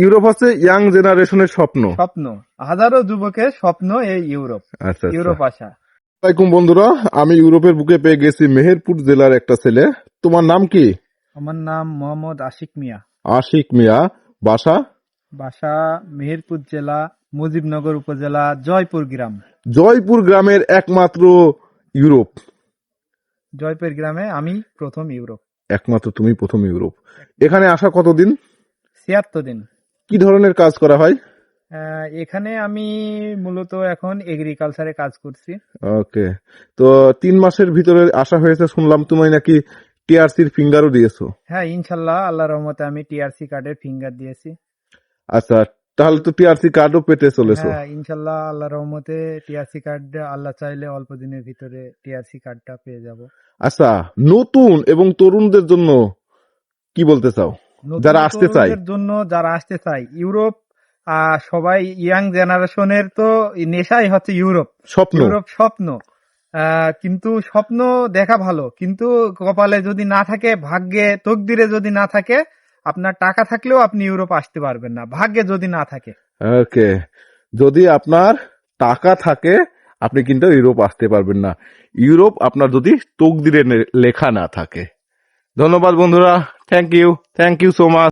Europe হচ্ছে young জেনারেশনের স্বপ্ন। স্বপ্ন, হাজারো যুবকের স্বপ্ন এই ইউরোপ, আচ্ছা ইউরোপ আসা। আসসালামাইকুম বন্ধুরা, আমি ইউরোপের বুকে পেয়ে গেছি মেহেরপুর জেলার একটা ছেলে। তোমার নাম কি? আমার নাম মোহাম্মদ আশিক মিয়া। আশিক মিয়া। বাসা? বাসা মেহেরপুর জেলা, মুজিবনগর উপজেলা, জয়পুর গ্রাম। জয়পুর গ্রামের একমাত্র ইউরোপ। জয়পুর গ্রামে আমি প্রথম ইউরোপ। একমাত্র তুমি প্রথম ইউরোপ। এখানে আসা কতদিন? ৭৬ দিন। কি ধরনের কাজ করা হয়? এখানে আমি মূলত এখন এগ্রিকালচারে কাজ করছি। ওকে, তো 3 মাসের ভিতরে আসা হয়েছে শুনলাম। তুমি নাকি টিআরসির ফিঙ্গারও দিয়েছো? হ্যাঁ, ইনশাল্লাহ আল্লাহর রহমতে আমি টিআরসি কার্ডের ফিঙ্গার দিয়েছি। আচ্ছা, তাহলে তো টিআরসি কার্ডও পেতে চলেছো? হ্যাঁ, ইনশাল্লাহ আল্লাহর রহমতে টিআরসি কার্ড, আল্লাহ চাইলে অল্প দিনের ভিতরে টিআরসি কার্ডটা পেয়ে যাব। আচ্ছা, নতুন এবং তরুণদের জন্য কি বলতে চাও, যারা আসতে চায়? তরুণদের জন্য যারা আসতে চায় ইউরোপ, সবাই ইয়াং জেনারেশনের তো নেশাই হচ্ছে ইউরোপ। স্বপ্ন। ইউরোপ স্বপ্ন, কিন্তু স্বপ্ন দেখা ভালো, কিন্তু কপালে যদি না থাকে, ভাগ্যে তকদিরে যদি না থাকে, আপনার টাকা থাকলেও আপনি ইউরোপ আসতে পারবেন না, ভাগ্যে যদি না থাকে। ওকে, যদি আপনার টাকা থাকে আপনি কিন্তু ইউরোপ আসতে পারবেন না। ইউরোপ আপনার যদি তকদিরে লেখা না থাকে। ধন্যবাদ বন্ধুরা, থ্যাংক ইউ সো মাচ।